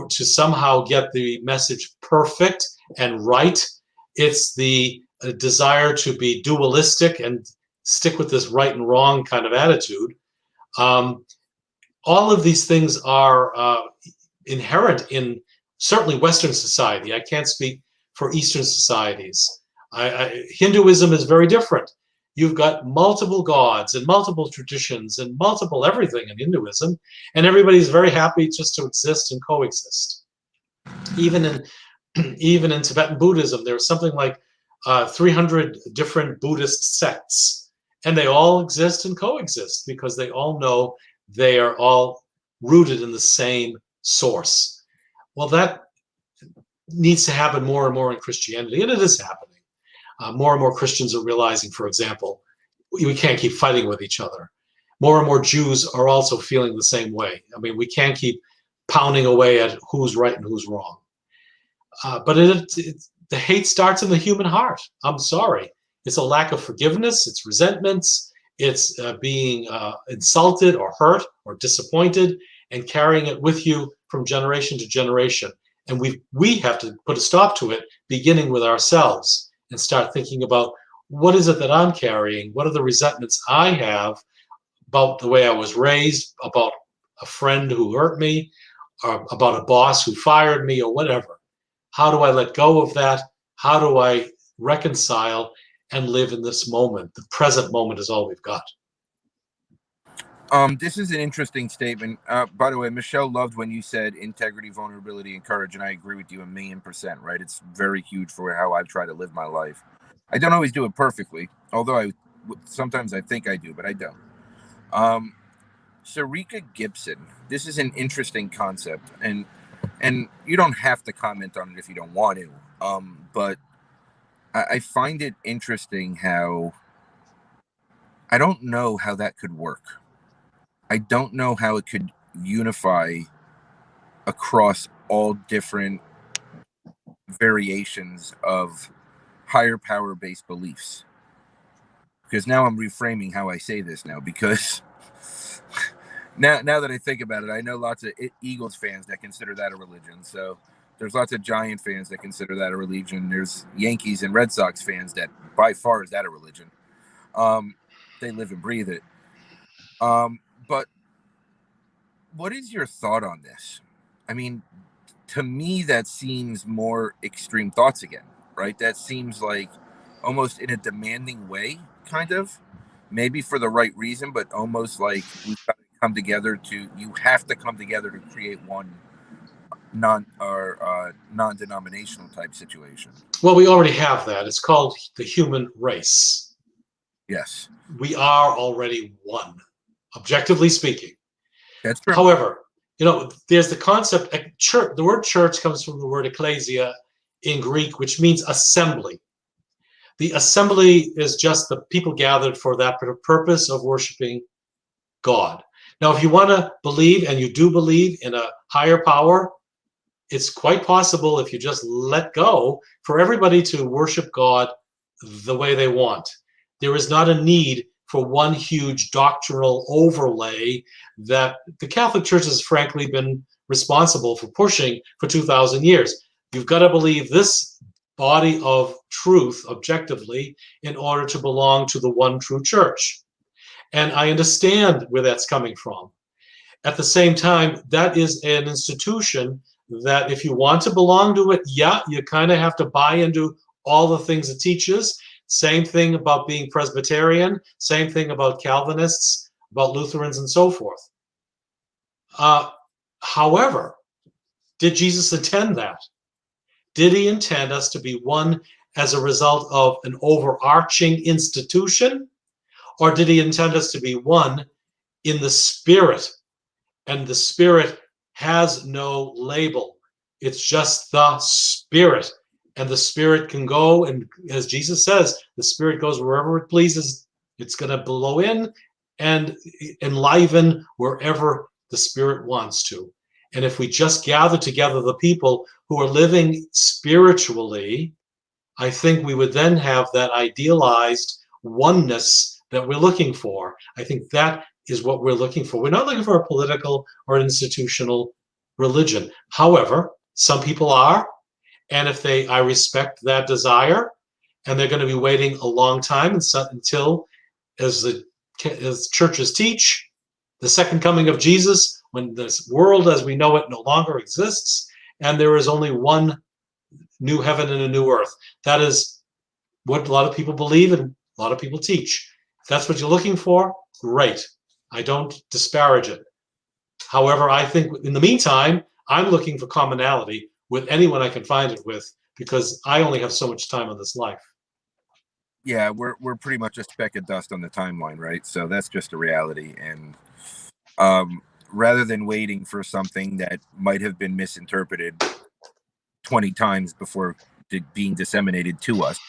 to somehow get the message perfect and right. It's the desire to be dualistic and stick with this right and wrong kind of attitude. All of these things are inherent in certainly Western society. I can't speak for Eastern societies. Hinduism is very different. You've got multiple gods and multiple traditions and multiple everything in Hinduism, and everybody's very happy just to exist and coexist. Even in Tibetan Buddhism, there's something like 300 different Buddhist sects, and they all exist and coexist because they all know they are all rooted in the same source. Well, that needs to happen more and more in Christianity, and it is happening. More and more Christians are realizing, for example, we can't keep fighting with each other. More and more Jews are also feeling the same way. I mean, we can't keep pounding away at who's right and who's wrong. But the hate starts in the human heart. I'm sorry. It's a lack of forgiveness. It's resentments. It's being insulted or hurt or disappointed and carrying it with you from generation to generation. And we have to put a stop to it, beginning with ourselves, and start thinking about what is it that I'm carrying? What are the resentments I have about the way I was raised, about a friend who hurt me, or about a boss who fired me, or whatever? How do I let go of that? How do I reconcile and live in this moment? The present moment is all we've got. This is an interesting statement. By the way, Michelle loved when you said integrity, vulnerability, and courage, and I agree with you 1,000,000%. Right? It's very huge for how I try to live my life. I don't always do it perfectly, although sometimes I think I do, but I don't. Sarika Gibson. This is an interesting concept, and you don't have to comment on it if you don't want to. But I find it interesting how I don't know how that could work. I don't know how it could unify across all different variations of higher power based beliefs. Because now I'm reframing how I say this now, because now that I think about it, I know lots of Eagles fans that consider that a religion. So there's lots of Giant fans that consider that a religion. There's Yankees and Red Sox fans that by far is that a religion. They live and breathe it. But what is your thought on this? I mean, to me, that seems more extreme thoughts again, right? That seems like almost in a demanding way, kind of. Maybe for the right reason, but almost like we've got to come together you have to come together to create one non-denominational type situation. Well, we already have that. It's called the human race. Yes. We are already one, objectively speaking. That's true. However, there's the concept, church, the word church comes from the word ecclesia in Greek, which means assembly. The assembly is just the people gathered for that purpose of worshiping God. Now, if you want to believe, and you do believe in a higher power, it's quite possible, if you just let go, for everybody to worship God the way they want. There is not a need for one huge doctrinal overlay that the Catholic Church has frankly been responsible for pushing for 2,000 years. You've got to believe this body of truth objectively in order to belong to the one true church. And I understand where that's coming from. At the same time, that is an institution that if you want to belong to it, yeah, you kind of have to buy into all the things it teaches. Same thing about being Presbyterian, same thing about Calvinists, about Lutherans, and so forth. However, did Jesus intend that? Did he intend us to be one as a result of an overarching institution? Or did he intend us to be one in the Spirit? And the Spirit has no label. It's just the Spirit. And the Spirit can go, and as Jesus says, the Spirit goes wherever it pleases. It's going to blow in and enliven wherever the Spirit wants to. And if we just gather together the people who are living spiritually, I think we would then have that idealized oneness that we're looking for. I think that is what we're looking for. We're not looking for a political or institutional religion. However, some people are, and if I respect that desire, and they're going to be waiting a long time until, as churches teach, the second coming of Jesus, when this world as we know it no longer exists, and there is only one new heaven and a new earth. That is what a lot of people believe and a lot of people teach. If that's what you're looking for, great. I don't disparage it. However, I think in the meantime, I'm looking for commonality with anyone I can find it with, because I only have so much time on this life. Yeah, we're pretty much a speck of dust on the timeline, right? So that's just a reality. And rather than waiting for something that might have been misinterpreted 20 times before being disseminated to us,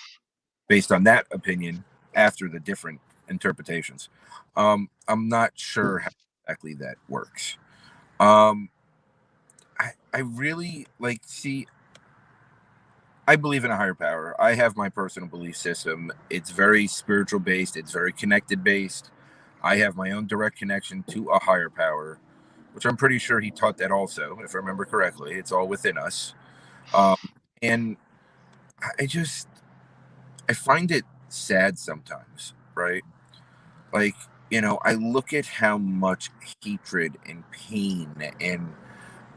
based on that opinion after the different interpretations, I'm not sure how exactly that works. I really see. I believe in a higher power. I have my personal belief system. It's very spiritual based. It's very connected based. I have my own direct connection to a higher power, which I'm pretty sure he taught that also, if I remember correctly. It's all within us. And I find it sad sometimes, right? I look at how much hatred and pain and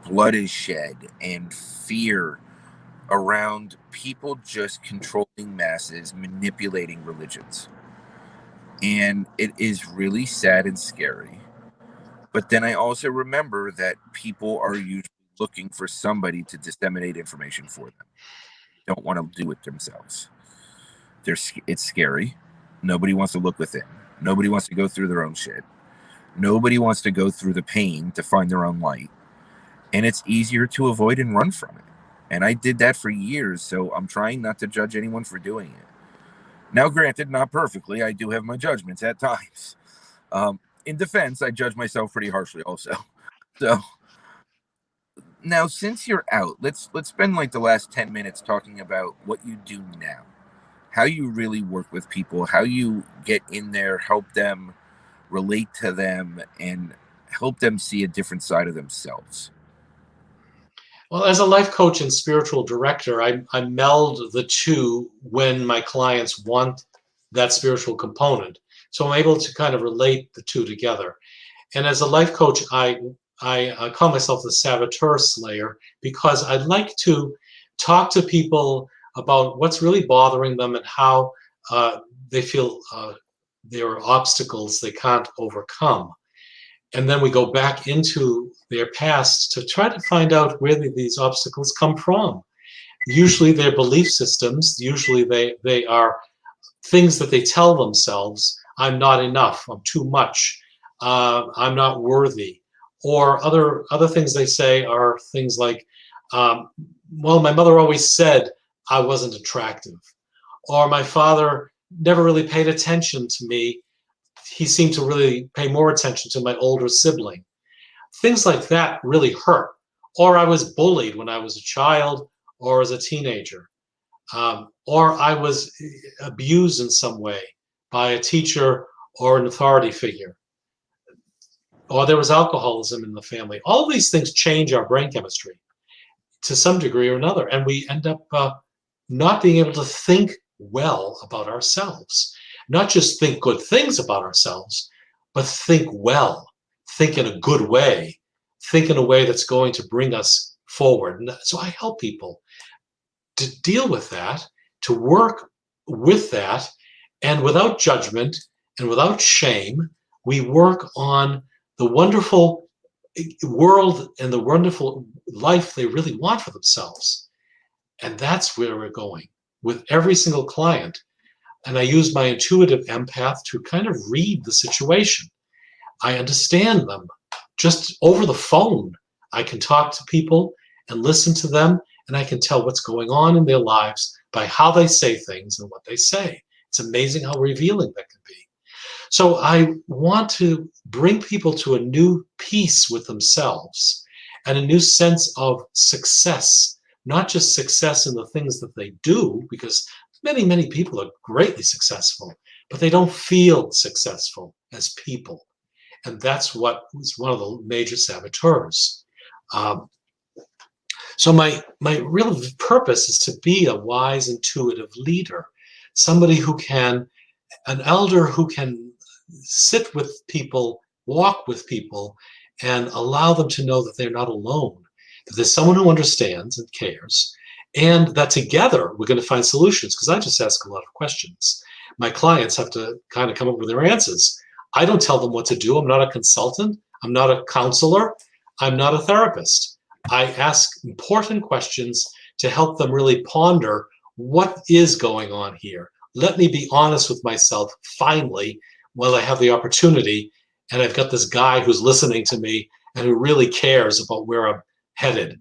blood is shed and fear around people just controlling masses, manipulating religions. And it is really sad and scary. But then I also remember that people are usually looking for somebody to disseminate information for them. They don't want to do it themselves. It's scary. Nobody wants to look within. Nobody wants to go through their own shit. Nobody wants to go through the pain to find their own light. And it's easier to avoid and run from it. And I did that for years, so I'm trying not to judge anyone for doing it. Now, granted, not perfectly. I do have my judgments at times. In defense, I judge myself pretty harshly also. So Now, since you're out, let's spend like the last 10 minutes talking about what you do now. How you really work with people, how you get in there, help them, relate to them, and help them see a different side of themselves. Well, as a life coach and spiritual director, I meld the two when my clients want that spiritual component. So I'm able to kind of relate the two together. And as a life coach, I call myself the saboteur slayer because I'd like to talk to people about what's really bothering them and how they feel there are obstacles they can't overcome. And then we go back into their past to try to find out where these obstacles come from. Usually they're belief systems. Usually they are things that they tell themselves. I'm not enough. I'm too much. I'm not worthy. Or other things they say are things like, um, well, my mother always said I wasn't attractive, or my father never really paid attention to me. He seemed to really pay more attention to my older sibling. Things like that really hurt. Or I was bullied when I was a child or as a teenager, or I was abused in some way by a teacher or an authority figure, or there was alcoholism in the family. All of these things change our brain chemistry to some degree or another, and we end up not being able to think well about ourselves. Not just think good things about ourselves, but think well, think in a good way, think in a way that's going to bring us forward. And so I help people to deal with that, to work with that, and without judgment and without shame, we work on the wonderful world and the wonderful life they really want for themselves. And that's where we're going with every single client. And I use my intuitive empath to kind of read the situation. I understand them just over the phone. I can talk to people and listen to them, and I can tell what's going on in their lives by how they say things and what they say. It's amazing how revealing that can be. So I want to bring people to a new peace with themselves and a new sense of success, not just success in the things that they do, because many people are greatly successful, but they don't feel successful as people. And that's what was one of the major saboteurs. Um, so my real purpose is to be a wise, intuitive leader, somebody who can, an elder who can sit with people, walk with people, and allow them to know that they're not alone, that there's someone who understands and cares, and that together we're going to find solutions. Because I just ask a lot of questions. My clients have to kind of come up with their answers. I don't tell them what to do. I'm not a consultant. I'm not a counselor. I'm not a therapist. I ask important questions to help them really ponder what is going on here. Let me be honest with myself finally while I have the opportunity, and I've got this guy who's listening to me and who really cares about where I'm headed.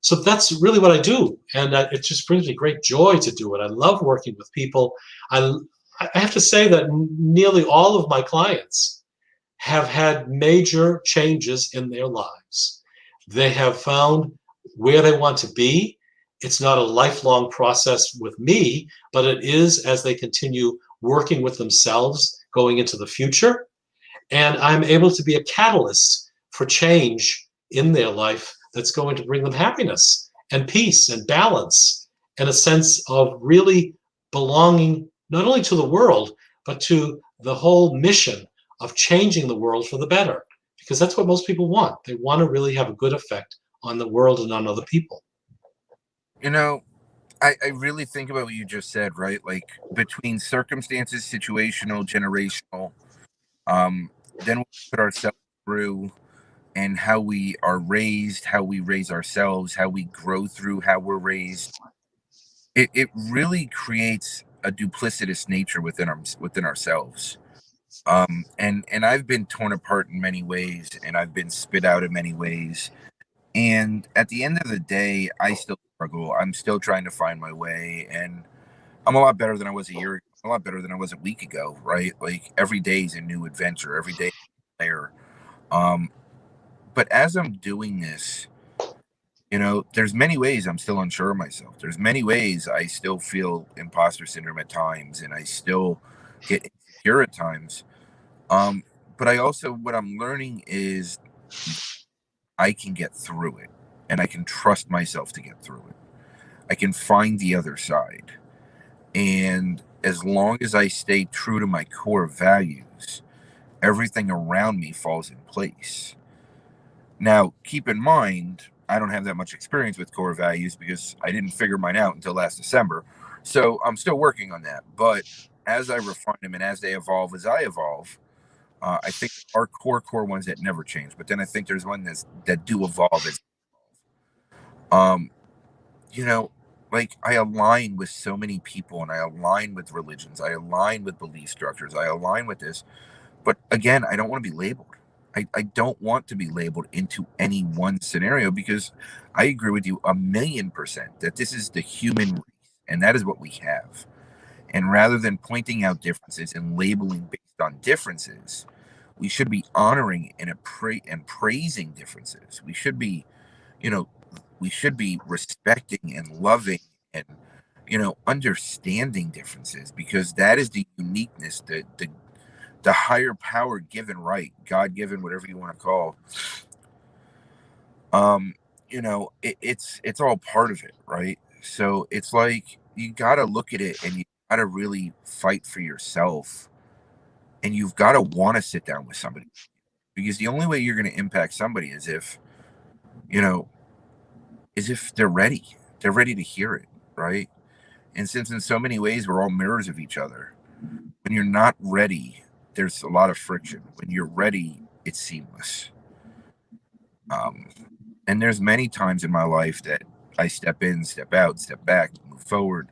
So that's really what I do, and it just brings me great joy to do it. I love working with people. I, I have to say that nearly all of my clients have had major changes in their lives. They have found where they want to be. It's not a lifelong process with me, but it is as they continue working with themselves going into the future. And I'm able to be a catalyst for change in their life that's going to bring them happiness and peace and balance and a sense of really belonging not only to the world, but to the whole mission of changing the world for the better. Because that's what most people want. They want to really have a good effect on the world and on other people. You know, I really think about what you just said, right? Like between circumstances, situational, generational, then we put ourselves through and how we are raised, how we raise ourselves, how we grow through how we're raised. It really creates a duplicitous nature within ourselves. And I've been torn apart in many ways, and I've been spit out in many ways. And at the end of the day, I still struggle. I'm still trying to find my way, and I'm a lot better than I was a year ago, a lot better than I was a week ago, right? Like every day is a new adventure, every day is there. Um, but as I'm doing this, There's many ways I'm still unsure of myself. There's many ways I still feel imposter syndrome at times, and I still get insecure at times. Um, but I also, what I'm learning is I can get through it, and I can trust myself to get through it. I can find the other side. And as long as I stay true to my core values, everything around me falls in place. Now, keep in mind, I don't have that much experience with core values because I didn't figure mine out until last December. So I'm still working on that. But as I refine them and as they evolve, as I evolve, I think there are core ones that never change. But then I think there's one that do evolve as um, you know, like I align with so many people and I align with religions. I align with belief structures. I align with this. But again, I don't want to be labeled. I don't want to be labeled into any one scenario because I agree with you 1,000,000% that this is the human race and that is what we have. And rather than pointing out differences and labeling based on differences, we should be honoring and praising differences. You know, we should be respecting and loving and understanding differences because that is the uniqueness, the higher power given right, God given, whatever you want to call. It's all part of it, right? So it's like you got to look at it and you got to really fight for yourself, and you've got to want to sit down with somebody because the only way you're going to impact somebody you know is if they're ready to hear it, right? And since in so many ways we're all mirrors of each other, when you're not ready, there's a lot of friction. When you're ready, it's seamless. Um, and there's many times in my life that I step in, step out, step back, move forward.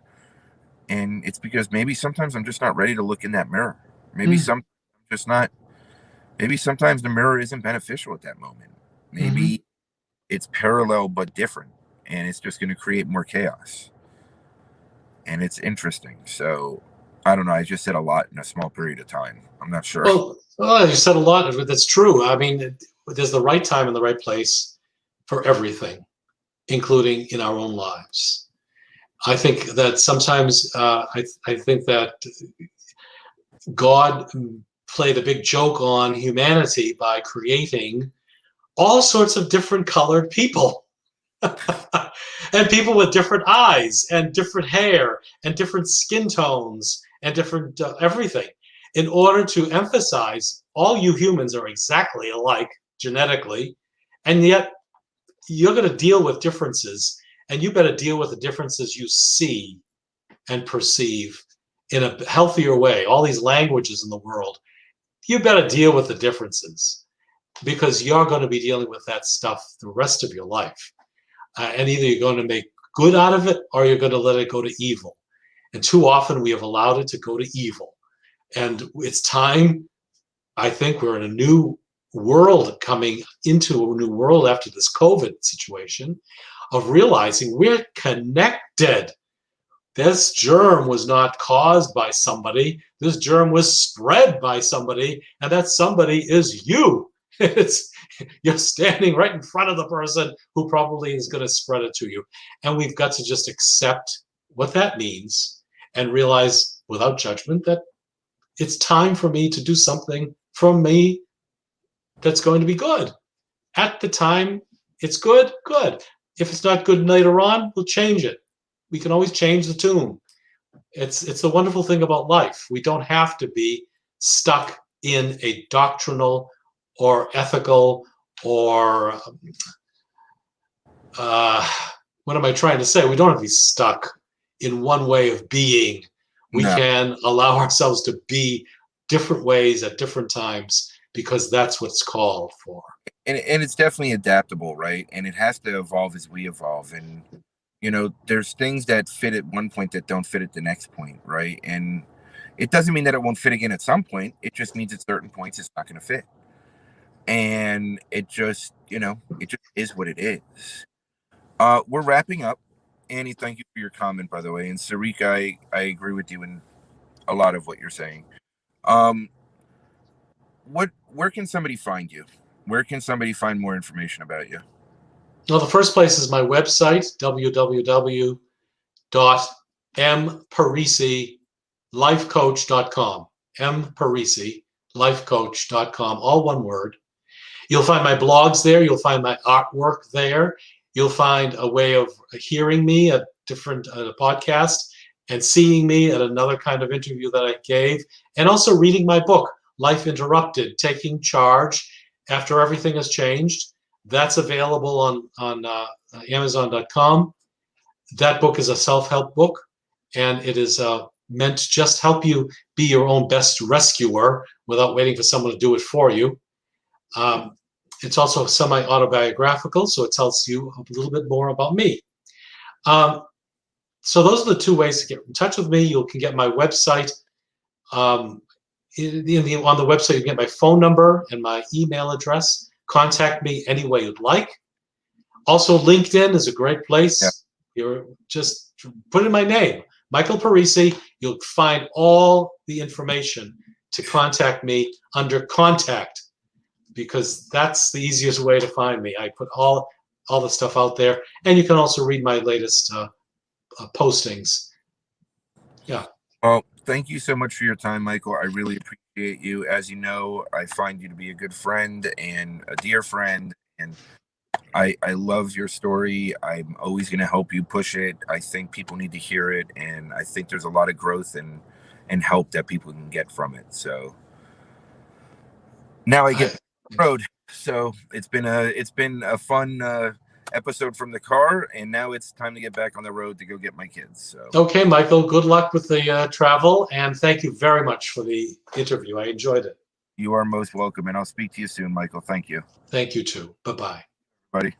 And it's because maybe sometimes I'm just not ready to look in that mirror. Maybe Mm. some I'm just not maybe sometimes the mirror isn't beneficial at that moment. Hmm. Maybe it's parallel but different and it's just going to create more chaos. And it's interesting. So I don't know. I just said a lot in a small period of time. I'm not sure. Well, you said a lot. That's true. I mean, there's the right time and the right place for everything, including in our own lives. I think that sometimes I think that God played a big joke on humanity by creating all sorts of different colored people and people with different eyes and different hair and different skin tones and different everything in order to emphasize all you humans are exactly alike genetically, and yet you're going to deal with differences, and you better deal with the differences you see and perceive in a healthier way. All these languages in the world, you better deal with the differences because you're going to be dealing with that stuff the rest of your life. And either you're going to make good out of it or you're going to let it go to evil. And too often we have allowed it to go to evil. And it's time, I think we're in a new world, coming into a new world after this COVID situation, of realizing we're connected. This germ was not caused by somebody. This germ was spread by somebody, and that somebody is you. It's you're standing right in front of the person who probably is going to spread it to you. And we've got to just accept what that means and realize without judgment that it's time for me to do something from me that's going to be good. At the time, it's good, good. If it's not good later on, we'll change it. We can always change the tune. It's the wonderful thing about life. We don't have to be stuck in a doctrinal or ethical or uh, what am I trying to say? We don't have to be stuck in one way of being. We No. can allow ourselves to be different ways at different times because that's what it's called for. And it's definitely adaptable, right? And it has to evolve as we evolve. And there's things that fit at one point that don't fit at the next point, right? And it doesn't mean that it won't fit again at some point. It just means at certain points it's not going to fit. And it just is what it is. We're wrapping up. Annie, thank you for your comment, by the way. And Sarika, I agree with you in a lot of what you're saying. Um, where can somebody find you? Where can somebody find more information about you? Well, the first place is my website, www.mparisey.lifecoach.com. mparisey.lifecoach.com, all one word. You'll find my blogs there. You'll find my artwork there. You'll find a way of hearing me at different podcasts and seeing me at another kind of interview that I gave, and also reading my book, Life Interrupted, Taking Charge After Everything Has Changed. That's available on Amazon.com. That book is a self-help book, and it is meant to just help you be your own best rescuer without waiting for someone to do it for you. It's also semi-autobiographical, so it tells you a little bit more about me. So those are the two ways to get in touch with me. You can get my website. On the website, you can get my phone number and my email address. Contact me any way you'd like. Also, LinkedIn is a great place. Yeah. You're just put in my name, Michael Parise. You'll find all the information to contact me under contact, because that's the easiest way to find me. I put all the stuff out there, and you can also read my latest postings. Yeah. Well, thank you so much for your time, Michael. I really appreciate you. As you know, I find you to be a good friend and a dear friend, and I love your story. I'm always going to help you push it. I think people need to hear it, and I think there's a lot of growth and help that people can get from it. So now I get the road. So it's been a fun episode from the car, and now it's time to get back on the road to go get my kids. So okay, Michael, good luck with the travel, and thank you very much for the interview. I enjoyed it. You are most welcome, and I'll speak to you soon, Michael. Thank you. Thank you too. Bye-bye. Buddy.